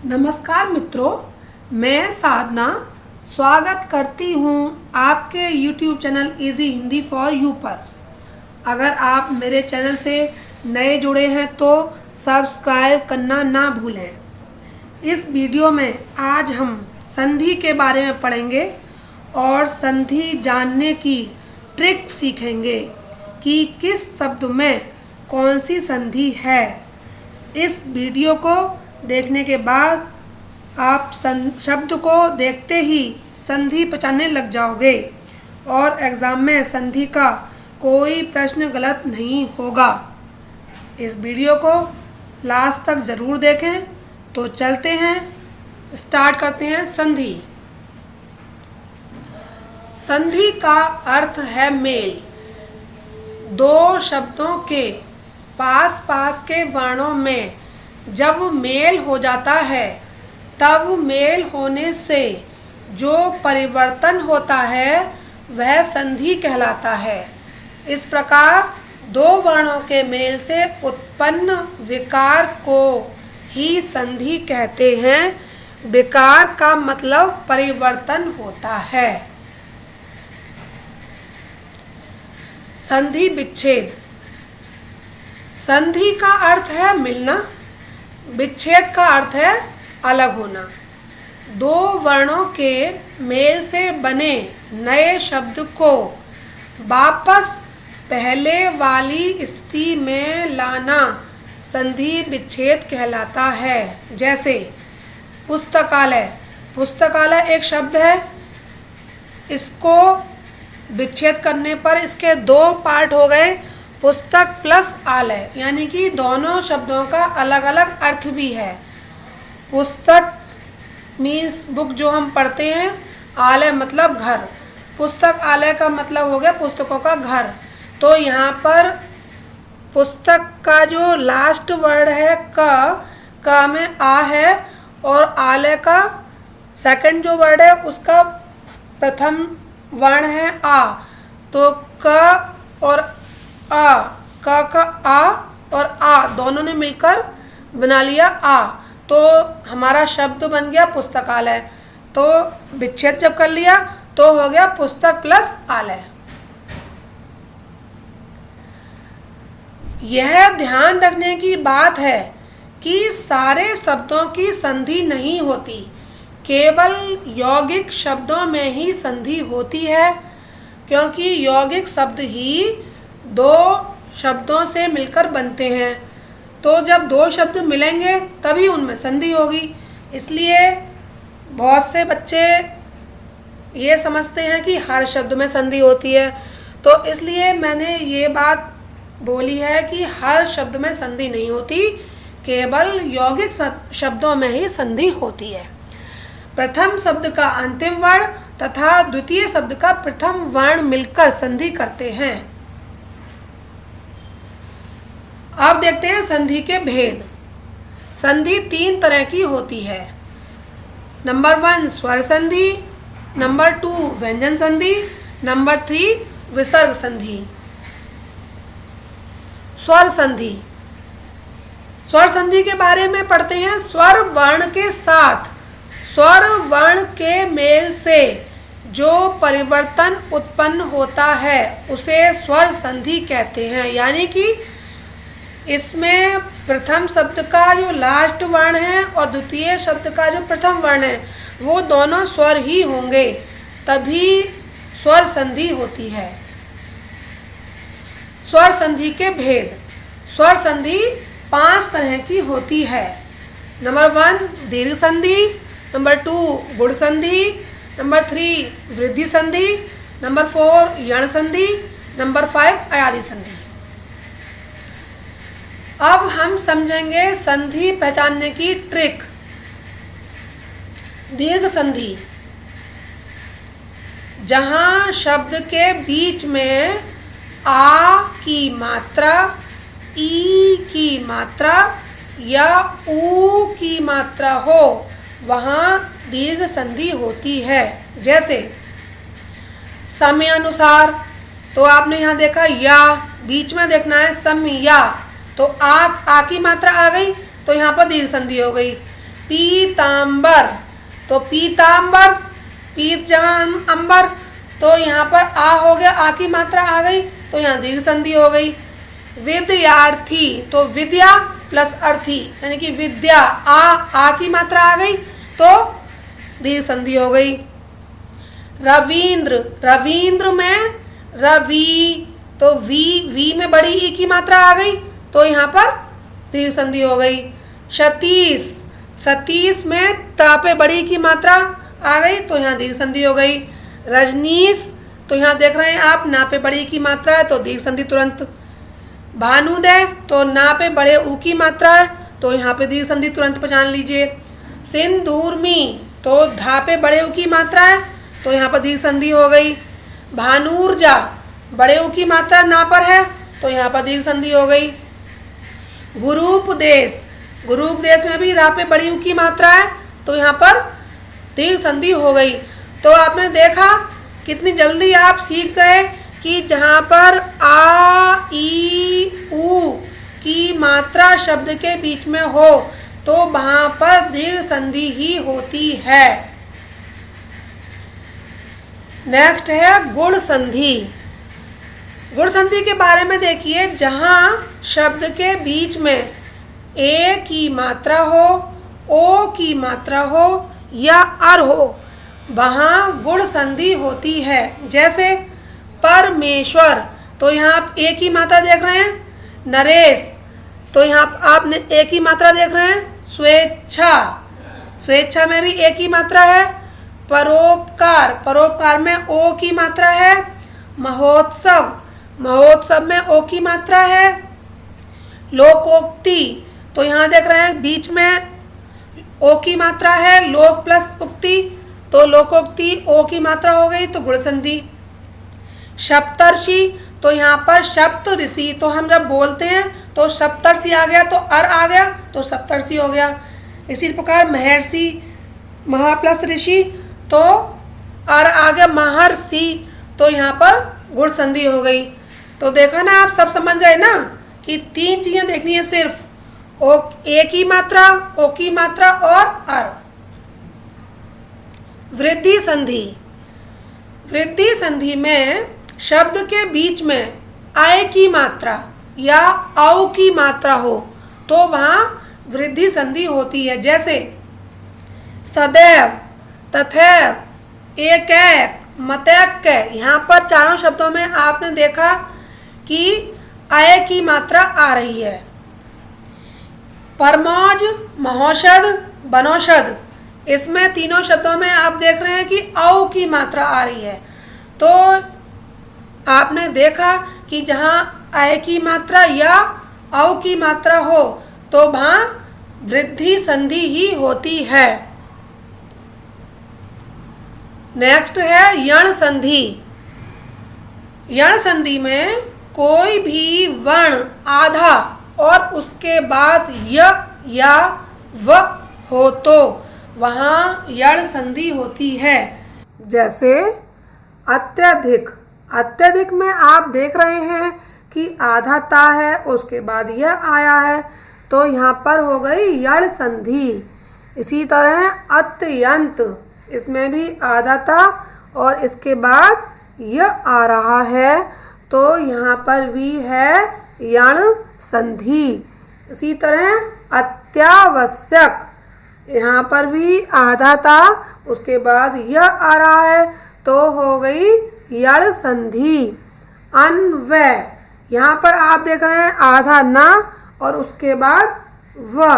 नमस्कार मित्रों, मैं साधना स्वागत करती हूँ आपके YouTube channel easy Hindi for you पर। अगर आप मेरे चैनल से नए जुड़े हैं तो सब्सक्राइब करना ना भूलें। इस वीडियो में आज हम संधि के बारे में पढ़ेंगे और संधि जानने की ट्रिक सीखेंगे कि किस शब्द में कौन सी संधि है। इस वीडियो को देखने के बाद आप शब्द को देखते ही संधि पहचानने लग जाओगे और एग्ज़ाम में संधि का कोई प्रश्न गलत नहीं होगा। इस वीडियो को लास्ट तक ज़रूर देखें। तो चलते हैं, स्टार्ट करते हैं। संधि। संधि का अर्थ है मेल। दो शब्दों के पास पास के वर्णों में जब मेल हो जाता है तब मेल होने से जो परिवर्तन होता है वह संधि कहलाता है। इस प्रकार दो वर्णों के मेल से उत्पन्न विकार को ही संधि कहते हैं। विकार का मतलब परिवर्तन होता है। संधि विच्छेद। संधि का अर्थ है मिलना, विच्छेद का अर्थ है अलग होना। दो वर्णों के मेल से बने नए शब्द को वापस पहले वाली स्थिति में लाना संधि विच्छेद कहलाता है। जैसे पुस्तकालय। पुस्तकालय एक शब्द है, इसको विच्छेद करने पर इसके दो पार्ट हो गए, पुस्तक प्लस आलय, यानी कि दोनों शब्दों का अलग अलग अर्थ भी है। पुस्तक मीन्स बुक जो हम पढ़ते हैं, आलय मतलब घर। पुस्तक आलय का मतलब हो गया पुस्तकों का घर। तो यहाँ पर पुस्तक का जो लास्ट वर्ड है क में आ है और आलय का सेकंड जो वर्ड है उसका प्रथम वर्ण है आ। तो क और आ, का आ और आ दोनों ने मिलकर बना लिया आ, तो हमारा शब्द बन गया पुस्तकालय। तो विच्छेद जब कर लिया तो हो गया पुस्तक प्लस आलय। यह ध्यान रखने की बात है कि सारे शब्दों की संधि नहीं होती, केवल यौगिक शब्दों में ही संधि होती है, क्योंकि यौगिक शब्द ही दो शब्दों से मिलकर बनते हैं। तो जब दो शब्द मिलेंगे तभी उनमें संधि होगी। इसलिए बहुत से बच्चे ये समझते हैं कि हर शब्द में संधि होती है, तो इसलिए मैंने ये बात बोली है कि हर शब्द में संधि नहीं होती, केवल यौगिक शब्दों में ही संधि होती है। प्रथम शब्द का अंतिम वर्ण तथा द्वितीय शब्द का प्रथम वर्ण मिलकर संधि करते हैं। अब देखते हैं संधि के भेद। संधि तीन तरह की होती है। नंबर 1 स्वर संधि, नंबर 2 व्यंजन संधि, नंबर 3 विसर्ग संधि। स्वर संधि। स्वर संधि के बारे में पढ़ते हैं। स्वर वर्ण के साथ स्वर वर्ण के मेल से जो परिवर्तन उत्पन्न होता है उसे स्वर संधि कहते हैं। यानी कि इसमें प्रथम शब्द का जो लास्ट वर्ण है और द्वितीय शब्द का जो प्रथम वर्ण है वो दोनों स्वर ही होंगे, तभी स्वर संधि होती है। स्वर संधि के भेद। स्वर संधि 5 तरह की होती है। नंबर 1 दीर्घ संधि, नंबर 2 गुण संधि, नंबर 3 वृद्धि संधि, नंबर 4 यण संधि, नंबर 5 अयादि संधि। अब हम समझेंगे संधि पहचानने की ट्रिक। दीर्घ संधि, जहां शब्द के बीच में आ की मात्रा, ई की मात्रा या ऊ की मात्रा हो वहां दीर्घ संधि होती है। जैसे समय अनुसार, तो आपने यहाँ देखा या, बीच में देखना है सम या, तो आ की मात्रा आ गई तो यहाँ पर दीर्घ संधि हो गई। पीतांबर, तो पीतांबर, पीत जमा अंबर, तो यहाँ पर आ हो गया, आ की मात्रा आ गई तो यहाँ दीर्घ संधि हो गई। विद्यार्थी, तो विद्या प्लस अर्थी यानी कि विद्या, आ की मात्रा आ गई तो दीर्घ संधि हो गई। रविंद्र, रविंद्र में रवि, तो वी में बड़ी ई की मात्रा आ गई तो यहाँ पर दीर्घ संधि हो गई। सतीश, सतीश में ता पे बड़ी की मात्रा आ गई तो यहाँ दीर्घ संधि हो गई। रजनीश, तो यहाँ देख रहे हैं आप ना पे बड़ी की मात्रा है तो दीर्घ संधि तुरंत। भानुदय, तो ना पे बड़े ऊ की मात्रा है तो यहाँ पे दीर्घ संधि तुरंत पहचान लीजिए। सिंदूरमी, तो धा पे बड़े ऊ की मात्रा है तो यहाँ पर दीर्घ संधि हो गई। भानुर्जा, बड़े ऊ की मात्रा ना पर है तो यहाँ पर दीर्घ संधि हो गई। गुरूपदेश, गुरूपदेश में भी रा पे बड़ी ऊ की मात्रा है तो यहाँ पर दीर्घ संधि हो गई। तो आपने देखा कितनी जल्दी आप सीख गए कि जहाँ पर आ ई ऊ की मात्रा शब्द के बीच में हो तो वहाँ पर दीर्घ संधि ही होती है। नेक्स्ट है गुण संधि। गुण संधि के बारे में देखिए, जहाँ शब्द के बीच में ए की मात्रा हो, ओ की मात्रा हो या अर हो वहाँ गुण संधि होती है। जैसे परमेश्वर, तो यहाँ आप ए की मात्रा देख रहे हैं। नरेश, तो यहाँ आपने ए की मात्रा देख रहे हैं। स्वेच्छा, स्वेच्छा में भी ए की मात्रा है। परोपकार, परोपकार में ओ की मात्रा है। महोत्सव, महोत्सव में ओ की मात्रा है। लोकोक्ति, तो यहाँ देख रहे हैं बीच में ओ की मात्रा है। लोक प्लस उक्ति, तो लोकोक्ति ओ की मात्रा हो गई तो गुण संधि। सप्तर्षि, तो यहाँ पर सप्त ऋषि, तो हम जब बोलते हैं तो सप्तर्षि आ गया तो अर आ गया तो सप्तर्षि हो गया। इसी प्रकार महर्षि, महा प्लस ऋषि, तो अर आ गया महर्षि तो यहाँ पर गुण संधि हो गई। तो देखा ना, आप सब समझ गए ना कि तीन चीजें देखनी है सिर्फ, ओ ए की मात्रा, ओ की मात्रा और अर। वृद्धि संधि, वृद्धि संधि में शब्द के बीच में आय की मात्रा या औ की मात्रा हो तो वहाँ वृद्धि संधि होती है। जैसे सदैव, तथैव, एकैक, मतैक, यहाँ पर चारों शब्दों में आपने देखा कि आय की मात्रा आ रही है। परमौज, महौषध, वनौषध, इसमें तीनों शब्दों में आप देख रहे हैं कि औ की मात्रा आ रही है। तो आपने देखा कि जहाँ आय की मात्रा या औ की मात्रा हो तो वहाँ वृद्धि संधि ही होती है। नेक्स्ट है यण संधि। यण संधि में कोई भी वर्ण आधा और उसके बाद य या व हो तो वहाँ यण संधि होती है। जैसे अत्यधिक, अत्यधिक में आप देख रहे हैं कि आधा ता है उसके बाद यह आया है तो यहाँ पर हो गई यण संधि। इसी तरह अत्यंत, इसमें भी आधा ता और इसके बाद यह आ रहा है तो यहाँ पर भी है यण संधि। इसी तरह अत्यावश्यक, यहाँ पर भी आधा था उसके बाद यह आ रहा है तो हो गई यण संधि। अन्वय, यहाँ पर आप देख रहे हैं आधा ना और उसके बाद व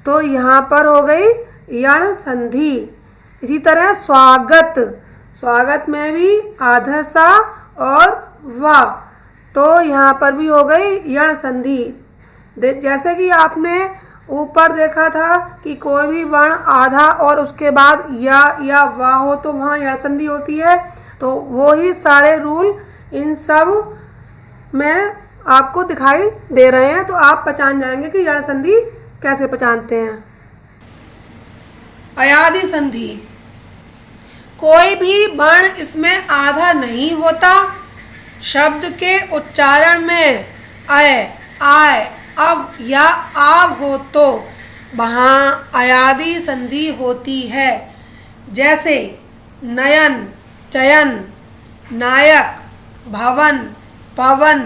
तो यहाँ पर हो गई यण संधि। इसी तरह स्वागत, स्वागत में भी आधा सा और व तो यहाँ पर भी हो गई यण संधि। जैसे कि आपने ऊपर देखा था कि कोई भी वर्ण आधा और उसके बाद या वा हो तो वहाँ यण संधि होती है, तो वो ही सारे रूल इन सब में आपको दिखाई दे रहे हैं। तो आप पहचान जाएंगे कि यण संधि कैसे पहचानते हैं। अयादि संधि, कोई भी वर्ण इसमें आधा नहीं होता। शब्द के उच्चारण में अय, आय, अब या आव हो तो वहाँ अयादि संधि होती है। जैसे नयन, चयन, नायक, भवन, पवन,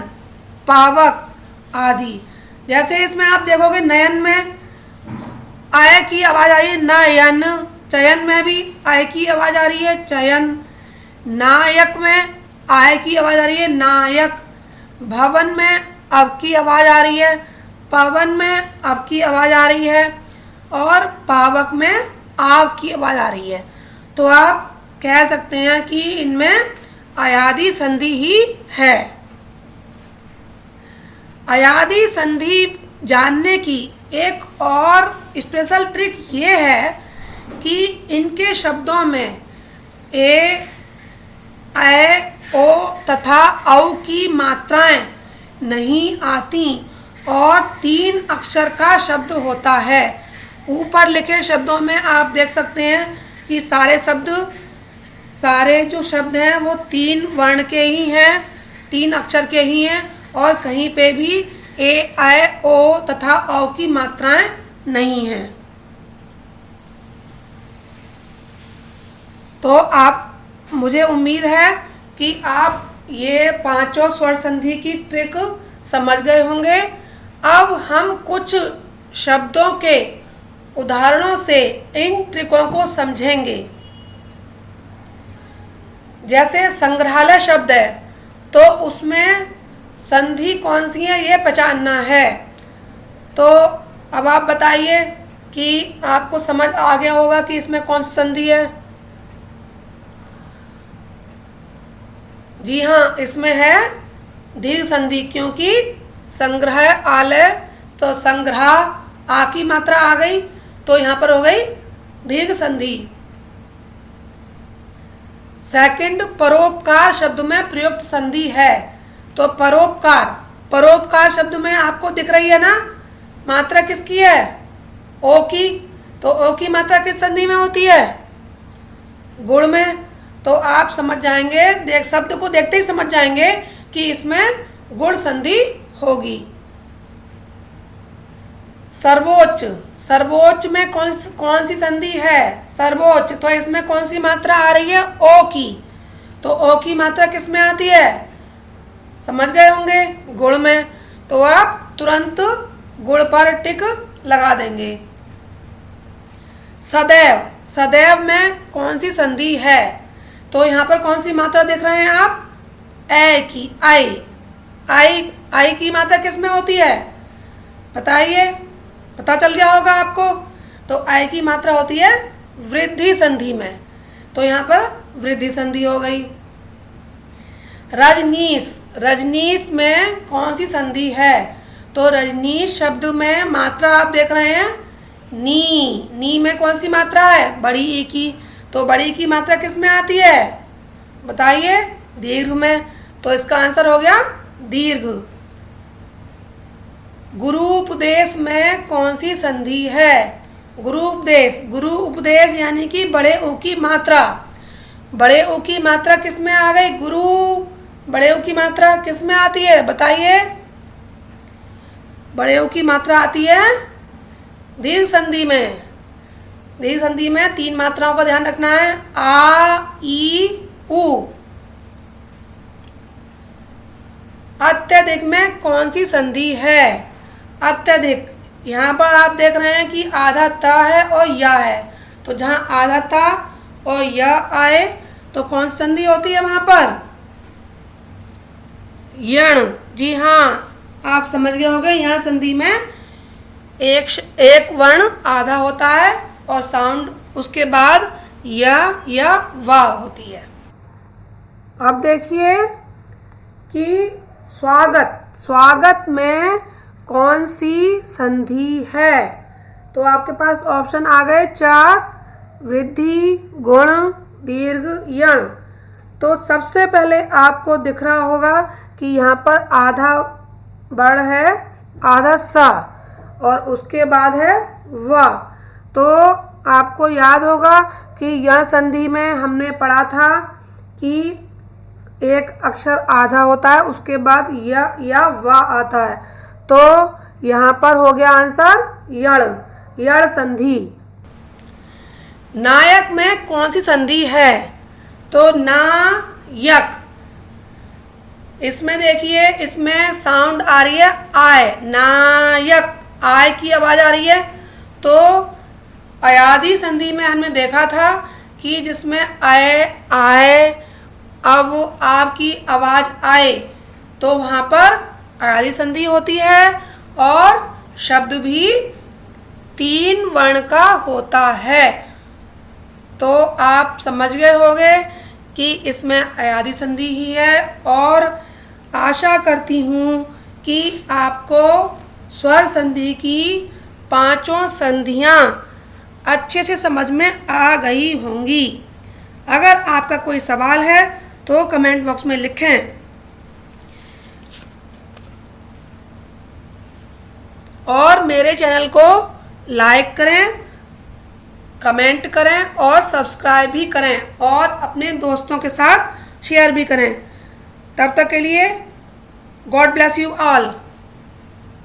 पावक आदि। जैसे इसमें आप देखोगे नयन में आय की आवाज़ आ रही है नयन, चयन में भी आय की आवाज़ आ रही है चयन, नायक में आय की आवाज़ आ रही है नायक, भवन में अब की आवाज़ आ रही है, पवन में अब की आवाज़ आ रही है और पावक में आव की आवाज़ आ रही है। तो आप कह सकते हैं कि इनमें अयादि संधि ही है। अयादि संधि जानने की एक और स्पेशल ट्रिक ये है कि इनके शब्दों में ए, ओ तथा औ की मात्राएं नहीं आती और 3 अक्षर का शब्द होता है। ऊपर लिखे शब्दों में आप देख सकते हैं कि सारे जो शब्द हैं वो 3 वर्ण के ही हैं, 3 अक्षर के ही हैं और कहीं पे भी ए, ओ तथा औ की मात्राएं नहीं हैं। तो मुझे उम्मीद है कि आप ये 5 स्वर संधि की ट्रिक समझ गए होंगे। अब हम कुछ शब्दों के उदाहरणों से इन ट्रिकों को समझेंगे। जैसे संग्रहालय शब्द है तो उसमें संधि कौन सी है ये पहचानना है। तो अब आप बताइए कि आपको समझ आ गया होगा कि इसमें कौन सी संधि है। जी हाँ, इसमें है दीर्घ संधि, क्योंकि संग्रहालय तो संग्रह आ की मात्रा आ गई तो यहाँ पर हो गई दीर्घ संधि। सेकंड, परोपकार शब्द में प्रयुक्त संधि है। तो परोपकार शब्द में आपको दिख रही है ना मात्रा किसकी है, ओ की। तो ओ की मात्रा किस संधि में होती है, गुण में। तो आप समझ जाएंगे, शब्द को देखते ही समझ जाएंगे कि इसमें गुण संधि होगी। सर्वोच्च में कौन सी संधि है, सर्वोच्च। तो इसमें कौन सी मात्रा आ रही है, ओ की। तो ओ की मात्रा किस में आती है, समझ गए होंगे, गुण में। तो आप तुरंत गुण पर टिक लगा देंगे। सदैव में कौन सी संधि है। तो यहाँ पर कौन सी मात्रा देख रहे हैं आप, ए की, आई की मात्रा किस में होती है बताइए, पता चल गया होगा आपको। तो आई की मात्रा होती है वृद्धि संधि में। तो यहाँ पर वृद्धि संधि हो गई। रजनीश में कौन सी संधि है। तो रजनीश शब्द में मात्रा आप देख रहे हैं नी में कौन सी मात्रा है, बड़ी ई की। तो बड़ी की मात्रा किस में आती है बताइए, दीर्घ में। तो इसका आंसर हो गया दीर्घ। गुरु उपदेश में कौन सी संधि है। गुरु उपदेश यानी कि बड़े ऊ की मात्रा। बड़े ऊ की मात्रा किस में आ गई, गुरु। बड़े ऊ की मात्रा किस में आती है बताइए, बड़े ऊ की मात्रा आती है दीर्घ संधि में। दीर्घ संधि में 3 मात्राओं का ध्यान रखना है, आ, ई, उ। अत्यधिक में कौन सी संधि है। अत्यधिक, यहाँ पर आप देख रहे हैं कि आधा त है और या है। तो जहाँ आधा त और या आए तो कौन सी संधि होती है वहाँ पर, यण। जी हाँ, आप समझ गए होंगे। यहाँ संधि में एक वर्ण आधा होता है और साउंड उसके बाद या वा होती है। अब देखिए कि स्वागत में कौन सी संधि है। तो आपके पास ऑप्शन आ गए 4, वृद्धि, गुण, दीर्घ, यण। तो सबसे पहले आपको दिख रहा होगा कि यहाँ पर आधा वर्ण है, आधा सा और उसके बाद है व। तो आपको याद होगा कि यण संधि में हमने पढ़ा था कि एक अक्षर आधा होता है, उसके बाद या व आता है। तो यहाँ पर हो गया आंसर यण। यण संधि। नायक में कौन सी संधि है? तो नायक। इसमें देखिए, इसमें साउंड आ रही है आय, नायक, आय की आवाज आ रही है। तो अयादी संधि में हमने देखा था कि जिसमें आय आय, अब आपकी आवाज आए, तो वहाँ पर अयादी संधि होती है और शब्द भी 3 वर्ण का होता है। तो आप समझ गए होंगे कि इसमें अयादी संधि ही है। और आशा करती हूँ कि आपको स्वर संधि की 5 संधियाँ अच्छे से समझ में आ गई होंगी। अगर आपका कोई सवाल है तो कमेंट बॉक्स में लिखें। और मेरे चैनल को लाइक करें, कमेंट करें और सब्सक्राइब भी करें और अपने दोस्तों के साथ शेयर भी करें। तब तक के लिए गॉड ब्लेस यू ऑल।